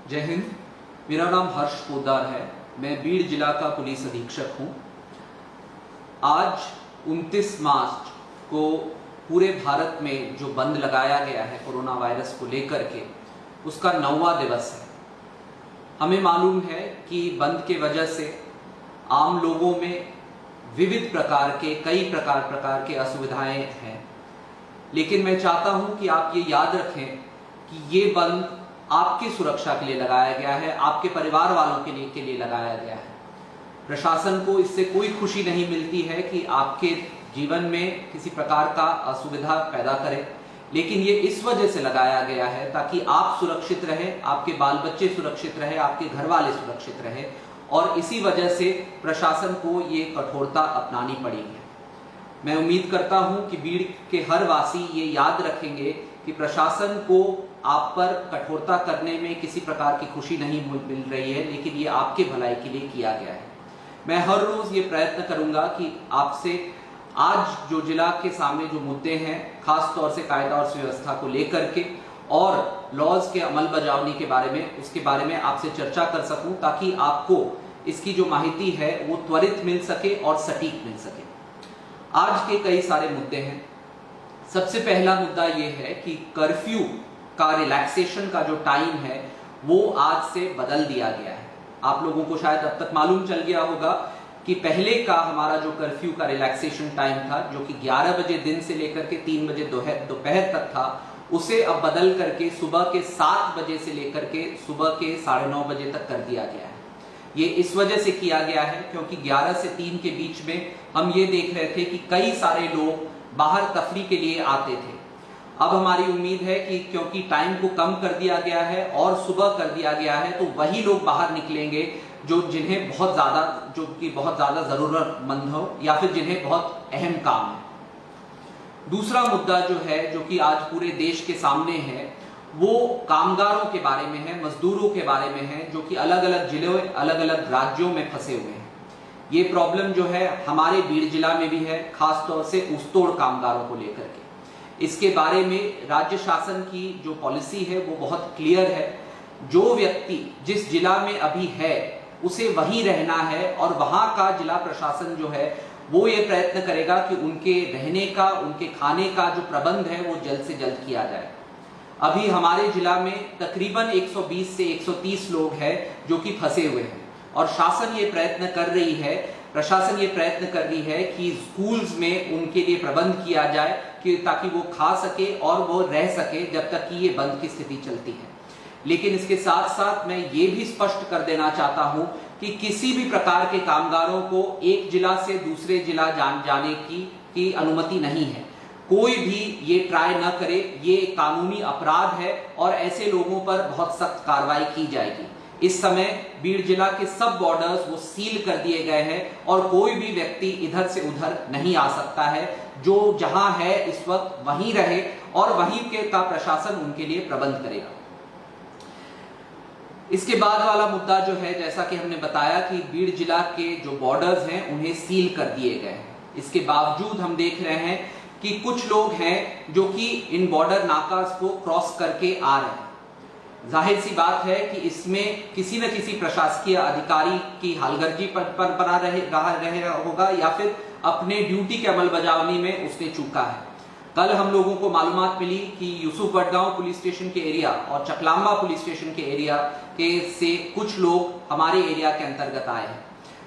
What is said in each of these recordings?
जय हिंद। मेरा नाम हर्ष पोद्दार है। मैं बीड़ जिला का पुलिस अधीक्षक हूँ। आज 29 मार्च को पूरे भारत में जो बंद लगाया गया है कोरोना वायरस को लेकर के, उसका 9वां दिवस है। हमें मालूम है कि बंद के वजह से आम लोगों में विविध प्रकार के कई प्रकार के असुविधाएं हैं, लेकिन मैं चाहता हूं कि आप ये याद रखें कि ये बंद आपकी सुरक्षा के लिए लगाया गया है, आपके परिवार वालों के लिए लगाया गया है। प्रशासन को इससे कोई खुशी नहीं मिलती है कि आपके जीवन में किसी प्रकार का असुविधा पैदा करे, लेकिन ये इस वजह से लगाया गया है ताकि आप सुरक्षित रहें, आपके बाल बच्चे सुरक्षित रहे, आपके घर वाले सुरक्षित रहे, और इसी वजह से प्रशासन को ये कठोरता अपनानी पड़ी है। मैं उम्मीद करता हूं कि बीड़ के हर वासी ये याद रखेंगे कि प्रशासन को आप पर कठोरता करने में किसी प्रकार की खुशी नहीं मिल रही है, लेकिन ये आपके भलाई के लिए किया गया है। मैं हर रोज ये प्रयत्न करूंगा कि आपसे आज जो जिला के सामने जो मुद्दे हैं, खास तौर से कायदा और सुव्यवस्था को लेकर के और लॉज के अमल बजावनी के बारे में, उसके बारे में आपसे चर्चा कर सकूं, ताकि आपको इसकी जो माहिती है वो त्वरित मिल सके और सटीक मिल सके। आज के कई सारे मुद्दे हैं। सबसे पहला मुद्दा ये है कि कर्फ्यू का रिलैक्सेशन का जो टाइम है वो आज से बदल दिया गया है। आप लोगों को शायद अब तक मालूम चल गया होगा कि पहले का हमारा जो कर्फ्यू का रिलैक्सेशन टाइम था, जो कि 11 बजे दिन से लेकर के 3 बजे दोपहर तक था, उसे अब बदल करके सुबह के 7 बजे से लेकर के सुबह के 9:30 बजे तक कर दिया गया है। ये इस वजह से किया गया है क्योंकि 11 से 3 के बीच में हम ये देख रहे थे कि कई सारे लोग बाहर तफरी के लिए आते थे। अब हमारी उम्मीद है कि क्योंकि टाइम को कम कर दिया गया है और सुबह कर दिया गया है, तो वही लोग बाहर निकलेंगे जिन्हें बहुत ज्यादा जरूरतमंद हो या फिर जिन्हें बहुत अहम काम है। दूसरा मुद्दा जो है, जो कि आज पूरे देश के सामने है, वो कामगारों के बारे में है, मजदूरों के बारे में है, जो कि अलग अलग जिलों, अलग अलग राज्यों में फंसे हुए हैं। ये प्रॉब्लम जो है हमारे बीड़ जिला में भी है, खास तौर से उस्तोड़ कामगारों को लेकर के। इसके बारे में राज्य शासन की जो पॉलिसी है वो बहुत क्लियर है। जो व्यक्ति जिस जिला में अभी है उसे वहीं रहना है, और वहां का जिला प्रशासन जो है वो ये प्रयत्न करेगा कि उनके रहने का, उनके खाने का जो प्रबंध है वो जल्द से जल्द किया जाए। अभी हमारे जिला में तकरीबन 120 से 130 लोग हैं जो कि फंसे हुए हैं, और प्रशासन ये प्रयत्न कर रही है कि स्कूल्स में उनके लिए प्रबंध किया जाए कि ताकि वो खा सके और वो रह सके जब तक कि ये बंद की स्थिति चलती है। लेकिन इसके साथ साथ मैं ये भी स्पष्ट कर देना चाहता हूं कि किसी भी प्रकार के कामगारों को एक जिला से दूसरे जिला जाने की अनुमति नहीं है। कोई भी ये ट्राई न करे, ये कानूनी अपराध है और ऐसे लोगों पर बहुत सख्त कार्रवाई की जाएगी। इस समय बीड़ जिला के सब बॉर्डर्स वो सील कर दिए गए हैं और कोई भी व्यक्ति इधर से उधर नहीं आ सकता है। जो जहां है इस वक्त वहीं रहे और वहीं का प्रशासन उनके लिए प्रबंध करेगा। इसके बाद वाला मुद्दा जो है, जैसा कि हमने बताया कि बीड़ जिला के जो बॉर्डर्स हैं उन्हें सील कर दिए गए हैं। इसके बावजूद हम देख रहे हैं कि कुछ लोग हैं जो कि इन बॉर्डर नाकास को क्रॉस करके आ रहे हैं। जाहिर सी बात है कि इसमें किसी न किसी प्रशासकीय अधिकारी की हालगर्जी पर बना रहे होगा या फिर अपने ड्यूटी के अमल बजावनी में उसने चूका है। कल हम लोगों को मालूमात मिली कि यूसुफ वडगांव पुलिस स्टेशन के एरिया और चकलांबा पुलिस स्टेशन के एरिया से कुछ लोग हमारे एरिया के अंतर्गत आए हैं।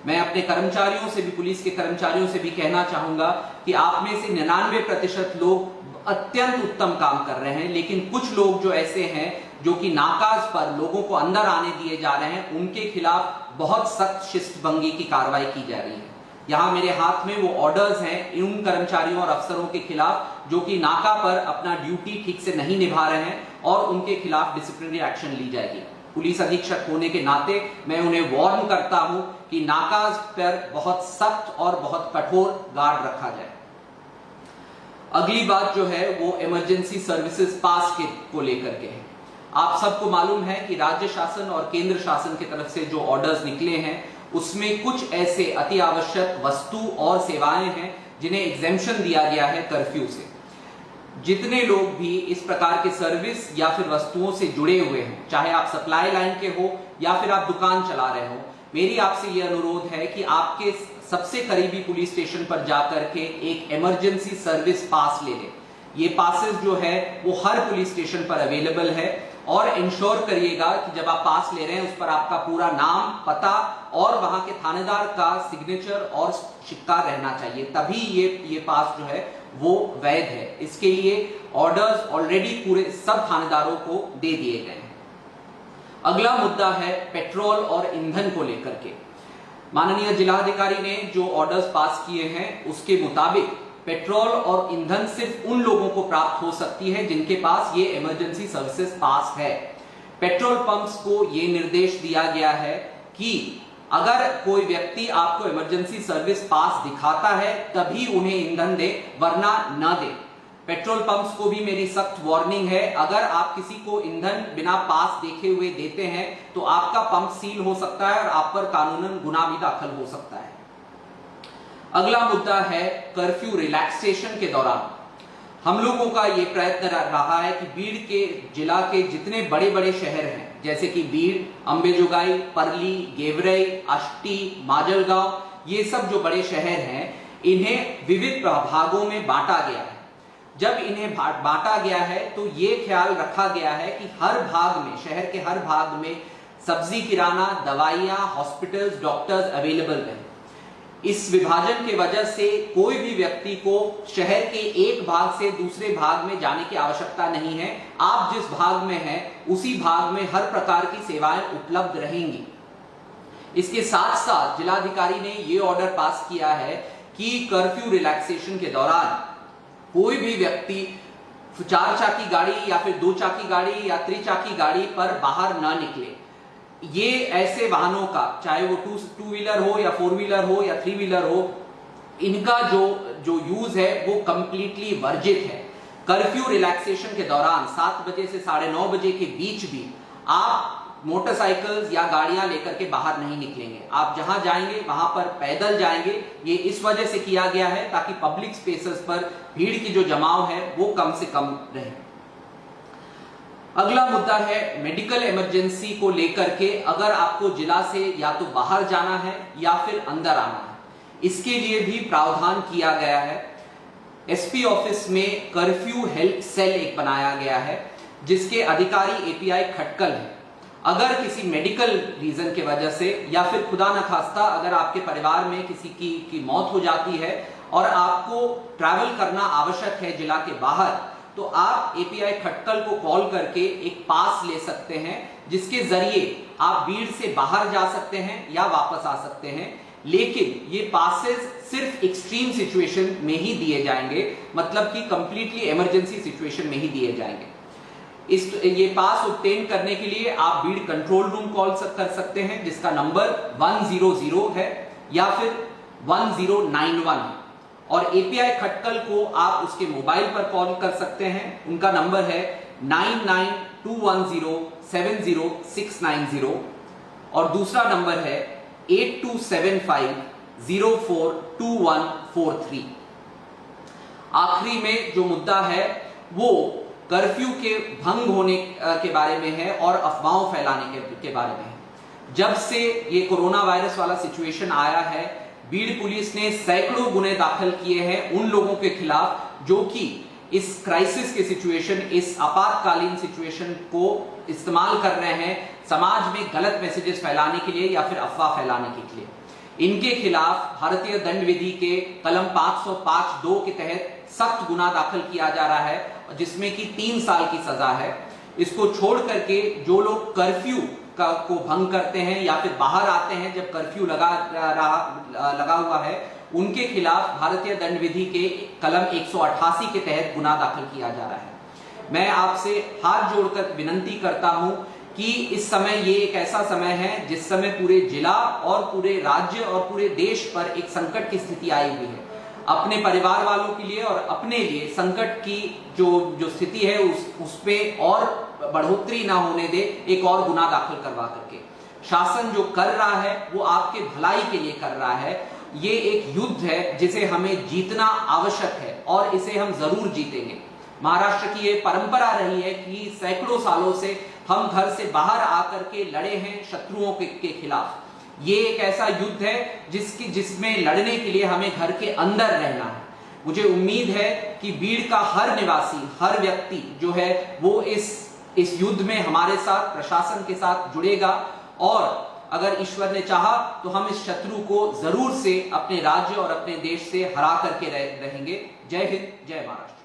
मैं अपने कर्मचारियों से भी, पुलिस के कर्मचारियों से भी कहना चाहूंगा कि आप में से 99% लोग अत्यंत उत्तम काम कर रहे हैं, लेकिन कुछ लोग जो ऐसे हैं जो कि नाकाज पर लोगों को अंदर आने दिए जा रहे हैं, उनके खिलाफ बहुत सख्त शिस्तभंगी की कार्रवाई की जा रही है। यहाँ मेरे हाथ में वो ऑर्डर्स हैं उन कर्मचारियों और अफसरों के खिलाफ जो कि नाका पर अपना ड्यूटी ठीक से नहीं निभा रहे हैं, और उनके खिलाफ डिसिप्लिनरी एक्शन ली जाएगी। पुलिस अधीक्षक होने के नाते मैं उन्हें वार्न करता हूं कि नाकाज पर बहुत सख्त और बहुत कठोर गार्ड रखा जाए। अगली बात जो है वो इमरजेंसी सर्विसेज पास को लेकर के है। आप सबको मालूम है कि राज्य शासन और केंद्र शासन की तरफ से जो ऑर्डर्स निकले हैं उसमें कुछ ऐसे अति आवश्यक वस्तु और सेवाएं हैं जिन्हें एग्जेम्पशन दिया गया है कर्फ्यू से। जितने लोग भी इस प्रकार के सर्विस या फिर वस्तुओं से जुड़े हुए हैं, चाहे आप सप्लाई लाइन के हो या फिर आप दुकान चला रहे हो, मेरी आपसे यह अनुरोध है कि आपके सबसे करीबी पुलिस स्टेशन पर जाकर के एक इमरजेंसी सर्विस पास ले लें। ये पासेस जो है वो हर पुलिस स्टेशन पर अवेलेबल है, और इंश्योर करिएगा कि जब आप पास ले रहे हैं उस पर आपका पूरा नाम, पता और वहां के थानेदार का सिग्नेचर और सिक्का रहना चाहिए, तभी ये पास जो है वो वैध है। इसके लिए ऑर्डर्स ऑलरेडी पूरे सब थानेदारों को दे दिए गए हैं। अगला मुद्दा है पेट्रोल और ईंधन को लेकर के। माननीय जिलाधिकारी ने जो ऑर्डर्स पास किए हैं उसके मुताबिक पेट्रोल और ईंधन सिर्फ उन लोगों को प्राप्त हो सकती है जिनके पास ये इमरजेंसी सर्विसेज पास है। पेट्रोल पंप्स को ये निर्देश दिया गया है कि अगर कोई व्यक्ति आपको इमरजेंसी सर्विस पास दिखाता है तभी उन्हें ईंधन दे, वरना न दे। पेट्रोल पंप्स को भी मेरी सख्त वार्निंग है, अगर आप किसी को ईंधन बिना पास देखे हुए देते हैं तो आपका पंप सील हो सकता है और आप पर कानूनन गुनाह भी दाखिल हो सकता है। अगला मुद्दा है कर्फ्यू रिलैक्सेशन के दौरान हम लोगों का ये प्रयत्न रहा है कि बीड़ के जिला के जितने बड़े बड़े शहर हैं, जैसे कि बीड़, अंबेजोगाई, परली, गेवरई, अष्टी, माजलगांव, ये सब जो बड़े शहर हैं इन्हें विविध भागों में बांटा गया है। जब इन्हें बांटा गया है तो ये ख्याल रखा गया है कि हर भाग में, शहर के हर भाग में सब्जी, किराना, दवाइयां, हॉस्पिटल्स, डॉक्टर्स अवेलेबल रहे। इस विभाजन के वजह से कोई भी व्यक्ति को शहर के एक भाग से दूसरे भाग में जाने की आवश्यकता नहीं है। आप जिस भाग में हैं उसी भाग में हर प्रकार की सेवाएं उपलब्ध रहेंगी। इसके साथ साथ जिलाधिकारी ने यह ऑर्डर पास किया है कि कर्फ्यू रिलैक्सेशन के दौरान कोई भी व्यक्ति 4 चाकी गाड़ी या फिर 2 चाकी गाड़ी या त्रिचाकी गाड़ी पर बाहर न निकले। ये ऐसे वाहनों का, चाहे वो टू व्हीलर हो या 4 व्हीलर हो या 3 व्हीलर हो, इनका जो यूज है वो कंप्लीटली वर्जित है। कर्फ्यू रिलैक्सेशन के दौरान 7 बजे से 9:30 बजे के बीच भी आप मोटरसाइकिल्स या गाड़ियां लेकर के बाहर नहीं निकलेंगे। आप जहां जाएंगे वहां पर पैदल जाएंगे। ये इस वजह से किया गया है ताकि पब्लिक स्पेसेस पर भीड़ की जो जमाव है वो कम से कम रहे। अगला मुद्दा है मेडिकल इमरजेंसी को लेकर के, अगर आपको जिला से या तो बाहर जाना है या फिर अंदर आना है, इसके लिए भी प्रावधान किया गया है। एसपी ऑफिस में कर्फ्यू हेल्प सेल एक बनाया गया है जिसके अधिकारी एपीआई खटकल है। अगर किसी मेडिकल रीजन के वजह से या फिर खुदा न खास्ता अगर आपके परिवार में किसी की मौत हो जाती है और आपको ट्रैवल करना आवश्यक है जिला के बाहर, तो आप एपीआई खटकल को कॉल करके एक पास ले सकते हैं जिसके जरिए आप बीड़ से बाहर जा सकते हैं या वापस आ सकते हैं। लेकिन ये पासेस सिर्फ एक्सट्रीम सिचुएशन में ही दिए जाएंगे, मतलब कि कंप्लीटली इमरजेंसी सिचुएशन में ही दिए जाएंगे। ये पास ऑब्टेन करने के लिए आप बीड़ कंट्रोल रूम कॉल कर सकते हैं जिसका नंबर 100 है या फिर 1091 है, और एपीआई खटकल को आप उसके मोबाइल पर कॉल कर सकते हैं। उनका नंबर है 9921070690 और दूसरा नंबर है 8275042143। आखिरी में जो मुद्दा है वो कर्फ्यू के भंग होने के बारे में है और अफवाहों फैलाने के बारे में है। जब से ये कोरोना वायरस वाला सिचुएशन आया है, बीड़ पुलिस ने सैकड़ों गुने दाखिल किए हैं उन लोगों के खिलाफ जो कि इस क्राइसिस के सिचुएशन, इस आपातकालीन सिचुएशन को इस्तेमाल कर रहे हैं समाज में गलत मैसेजेस फैलाने के लिए या फिर अफवाह फैलाने के लिए। इनके खिलाफ भारतीय दंड विधि के कलम 505(2) के तहत सख्त गुना दाखिल किया जा रहा है जिसमें कि 3 साल की सजा है। इसको छोड़ करके जो लोग कर्फ्यू को भंग करते हैं या फिर बाहर आते हैं जब कर्फ्यू लगा हुआ है, उनके खिलाफ भारतीय दंड विधि के कलम 188 के तहत गुना दाखिल किया जा रहा है। मैं आपसे हाथ जोड़कर विनंती करता हूं कि इस समय ये एक ऐसा समय है जिस समय पूरे जिला और पूरे राज्य और पूरे देश पर एक संकट की स्थिति आई हुई है। अपने परिवार वालों के लिए और अपने लिए संकट की जो स्थिति है उस पे और बढ़ोतरी ना होने दे, एक और गुना दाखिल करवा करके। शासन जो कर रहा है वो आपके भलाई के लिए कर रहा है। ये एक युद्ध है जिसे हमें जीतना आवश्यक है और इसे हम जरूर जीतेंगे। महाराष्ट्र की ये परंपरा रही है कि सैकड़ों सालों से हम घर से बाहर आकर के लड़े हैं शत्रुओं के खिलाफ। ये एक ऐसा युद्ध है जिसमें लड़ने के लिए हमें घर के अंदर रहना है। मुझे उम्मीद है कि बीड़ का हर निवासी, हर व्यक्ति जो है वो इस युद्ध में हमारे साथ, प्रशासन के साथ जुड़ेगा और अगर ईश्वर ने चाहा तो हम इस शत्रु को जरूर से अपने राज्य और अपने देश से हरा करके रहेंगे। जय हिंद, जय महाराष्ट्र।